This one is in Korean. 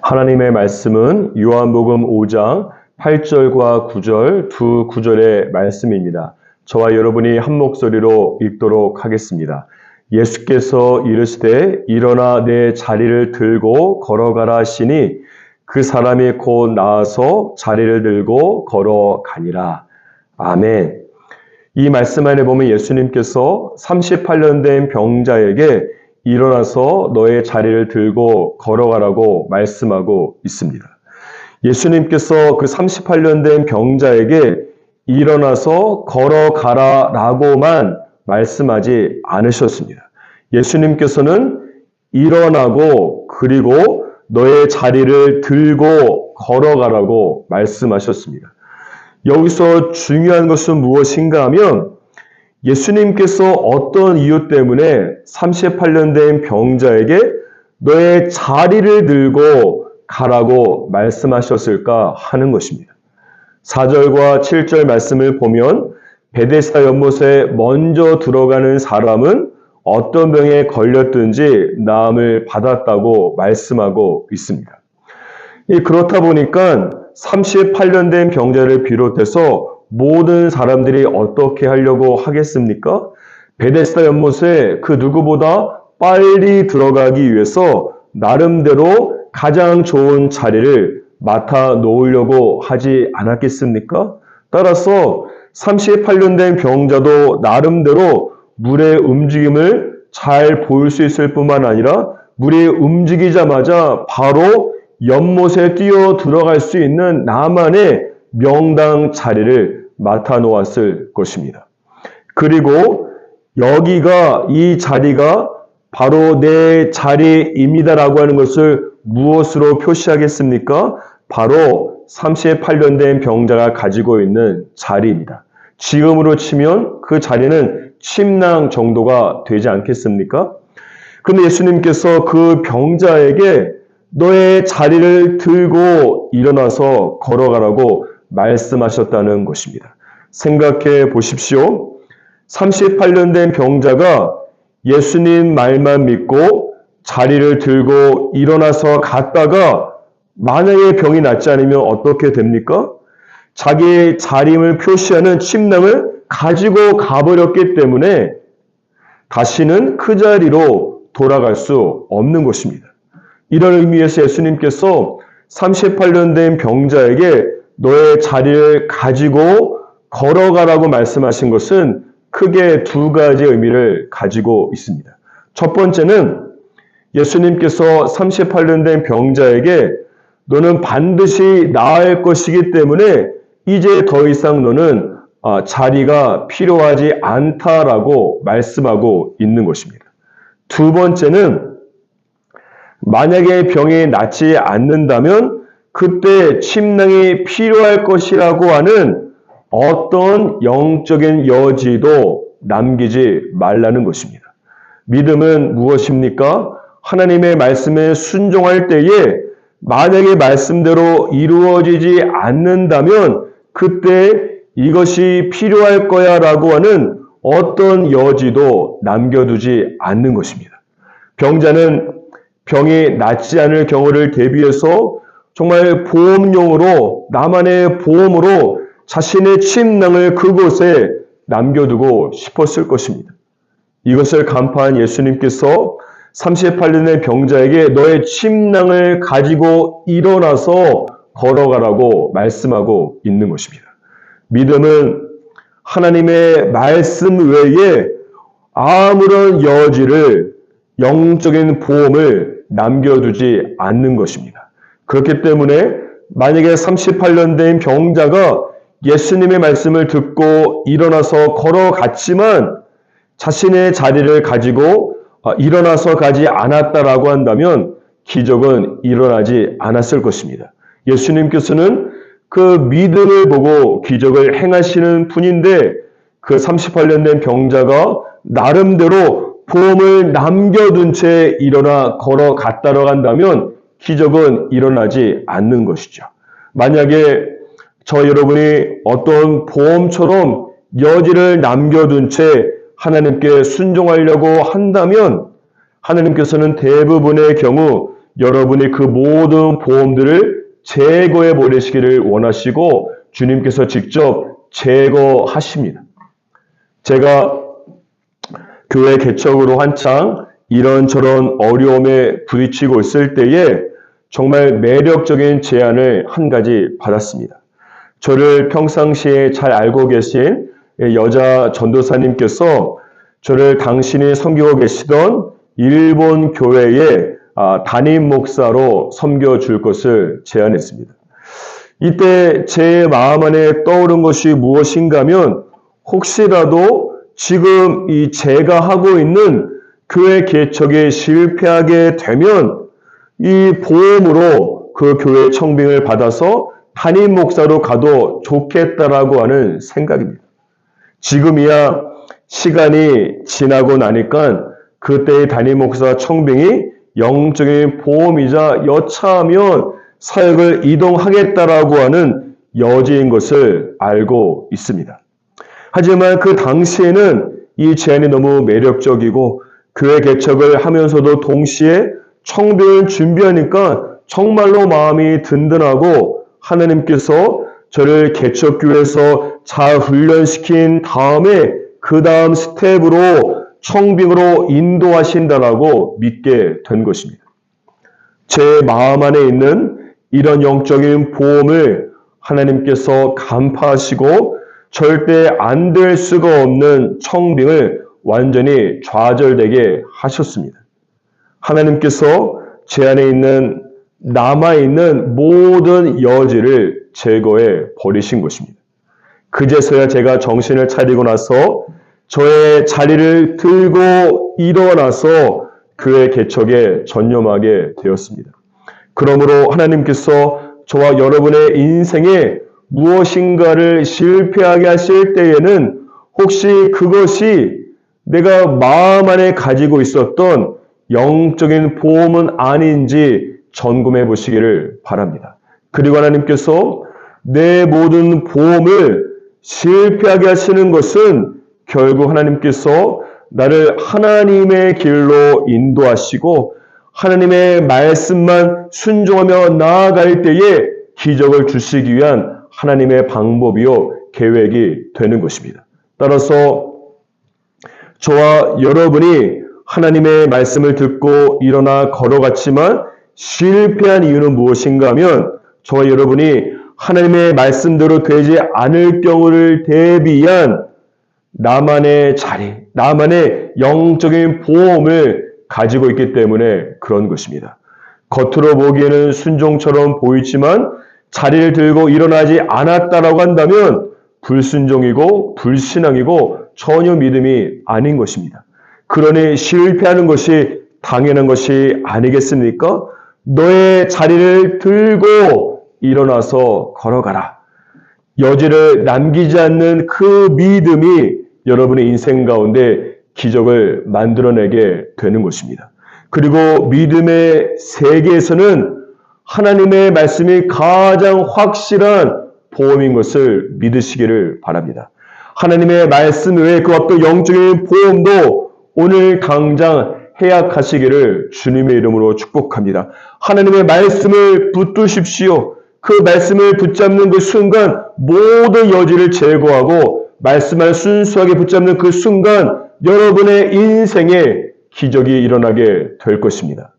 하나님의 말씀은 요한복음 5장 8절과 9절 두 구절의 말씀입니다. 저와 여러분이 한 목소리로 읽도록 하겠습니다. 예수께서 이르시되 일어나 내 자리를 들고 걸어가라 하시니 그 사람이 곧 나아서 자리를 들고 걸어가니라. 아멘. 이 말씀 안에 보면 예수님께서 38년 된 병자에게 일어나서 너의 자리를 들고 걸어가라고 말씀하고 있습니다. 예수님께서 그 38년 된 병자에게 일어나서 걸어가라 라고만 말씀하지 않으셨습니다. 예수님께서는 일어나고 그리고 너의 자리를 들고 걸어가라고 말씀하셨습니다. 여기서 중요한 것은 무엇인가 하면 예수님께서 어떤 이유 때문에 38년 된 병자에게 너의 자리를 들고 가라고 말씀하셨을까 하는 것입니다. 4절과 7절 말씀을 보면 베데스다 연못에 먼저 들어가는 사람은 어떤 병에 걸렸든지 나음을 받았다고 말씀하고 있습니다. 그렇다 보니까 38년 된 병자를 비롯해서 모든 사람들이 어떻게 하려고 하겠습니까? 베데스다 연못에 그 누구보다 빨리 들어가기 위해서 나름대로 가장 좋은 자리를 맡아 놓으려고 하지 않았겠습니까? 따라서 38년 된 병자도 나름대로 물의 움직임을 잘 볼 수 있을 뿐만 아니라 물이 움직이자마자 바로 연못에 뛰어 들어갈 수 있는 나만의 명당 자리를 맡아 놓았을 것입니다. 그리고 여기가 이 자리가 바로 내 자리입니다라고 하는 것을 무엇으로 표시하겠습니까? 바로 38년 된 병자가 가지고 있는 자리입니다. 지금으로 치면 그 자리는 침낭 정도가 되지 않겠습니까? 그런데 예수님께서 그 병자에게 너의 자리를 들고 일어나서 걸어가라고 말씀하셨다는 것입니다. 생각해 보십시오. 38년 된 병자가 예수님 말만 믿고 자리를 들고 일어나서 갔다가 만약에 병이 낫지 않으면 어떻게 됩니까? 자기의 자림을 표시하는 침낭을 가지고 가버렸기 때문에 다시는 그 자리로 돌아갈 수 없는 것입니다. 이런 의미에서 예수님께서 38년 된 병자에게 너의 자리를 가지고 걸어가라고 말씀하신 것은 크게 두 가지 의미를 가지고 있습니다. 첫 번째는 예수님께서 38년 된 병자에게 너는 반드시 나을 것이기 때문에 이제 더 이상 너는 자리가 필요하지 않다라고 말씀하고 있는 것입니다. 두 번째는 만약에 병이 낫지 않는다면 그때 침낭이 필요할 것이라고 하는 어떤 영적인 여지도 남기지 말라는 것입니다. 믿음은 무엇입니까? 하나님의 말씀에 순종할 때에 만약에 말씀대로 이루어지지 않는다면 그때 이것이 필요할 거야 라고 하는 어떤 여지도 남겨두지 않는 것입니다. 병자는 병이 낫지 않을 경우를 대비해서 정말 보험용으로 나만의 보험으로 자신의 침낭을 그곳에 남겨두고 싶었을 것입니다. 이것을 간파한 예수님께서 38년의 병자에게 너의 침낭을 가지고 일어나서 걸어가라고 말씀하고 있는 것입니다. 믿음은 하나님의 말씀 외에 아무런 여지를 영적인 보험을 남겨두지 않는 것입니다. 그렇기 때문에 만약에 38년 된 병자가 예수님의 말씀을 듣고 일어나서 걸어갔지만 자신의 자리를 가지고 일어나서 가지 않았다라고 한다면 기적은 일어나지 않았을 것입니다. 예수님께서는 그 믿음을 보고 기적을 행하시는 분인데 그 38년 된 병자가 나름대로 보험을 남겨둔 채 일어나 걸어갔다라고 한다면 기적은 일어나지 않는 것이죠. 만약에 저 여러분이 어떤 보험처럼 여지를 남겨둔 채 하나님께 순종하려고 한다면 하나님께서는 대부분의 경우 여러분이 그 모든 보험들을 제거해 버리시기를 원하시고 주님께서 직접 제거하십니다. 제가 교회 개척으로 한창 이런저런 어려움에 부딪히고 있을 때에 정말 매력적인 제안을 한 가지 받았습니다. 저를 평상시에 잘 알고 계신 여자 전도사님께서 저를 당신이 섬기고 계시던 일본 교회의 담임 목사로 섬겨줄 것을 제안했습니다. 이때 제 마음 안에 떠오른 것이 무엇인가 하면 혹시라도 지금 이 제가 하고 있는 교회 개척에 실패하게 되면 이 보험으로 그 교회 청빙을 받아서 담임 목사로 가도 좋겠다라고 하는 생각입니다. 지금이야 시간이 지나고 나니까 그때의 담임 목사 청빙이 영적인 보험이자 여차하면 사역을 이동하겠다라고 하는 여지인 것을 알고 있습니다. 하지만 그 당시에는 이 제안이 너무 매력적이고 교회 개척을 하면서도 동시에 청빙을 준비하니까 정말로 마음이 든든하고 하나님께서 저를 개척교회에서 잘 훈련시킨 다음에 그 다음 스텝으로 청빙으로 인도하신다라고 믿게 된 것입니다. 제 마음 안에 있는 이런 영적인 보험을 하나님께서 간파하시고 절대 안 될 수가 없는 청빙을 완전히 좌절되게 하셨습니다. 하나님께서 제 안에 있는 남아있는 모든 여지를 제거해 버리신 것입니다. 그제서야 제가 정신을 차리고 나서 저의 자리를 들고 일어나서 교회 개척에 전념하게 되었습니다. 그러므로 하나님께서 저와 여러분의 인생에 무엇인가를 실패하게 하실 때에는 혹시 그것이 내가 마음 안에 가지고 있었던 영적인 보험은 아닌지 점검해 보시기를 바랍니다. 그리고 하나님께서 내 모든 보험을 실패하게 하시는 것은 결국 하나님께서 나를 하나님의 길로 인도하시고 하나님의 말씀만 순종하며 나아갈 때에 기적을 주시기 위한 하나님의 방법이요 계획이 되는 것입니다. 따라서 저와 여러분이 하나님의 말씀을 듣고 일어나 걸어갔지만 실패한 이유는 무엇인가 하면 저와 여러분이 하나님의 말씀대로 되지 않을 경우를 대비한 나만의 자리, 나만의 영적인 보험을 가지고 있기 때문에 그런 것입니다. 겉으로 보기에는 순종처럼 보이지만 자리를 들고 일어나지 않았다라고 한다면 불순종이고 불신앙이고 전혀 믿음이 아닌 것입니다. 그러니 실패하는 것이 당연한 것이 아니겠습니까? 너의 자리를 들고 일어나서 걸어가라. 여지를 남기지 않는 그 믿음이 여러분의 인생 가운데 기적을 만들어내게 되는 것입니다. 그리고 믿음의 세계에서는 하나님의 말씀이 가장 확실한 보험인 것을 믿으시기를 바랍니다. 하나님의 말씀 외에 그 어떤 영적인 보험도 오늘 당장 해약하시기를 주님의 이름으로 축복합니다. 하나님의 말씀을 붙드십시오. 그 말씀을 붙잡는 그 순간 모든 여지를 제거하고 말씀을 순수하게 붙잡는 그 순간 여러분의 인생에 기적이 일어나게 될 것입니다.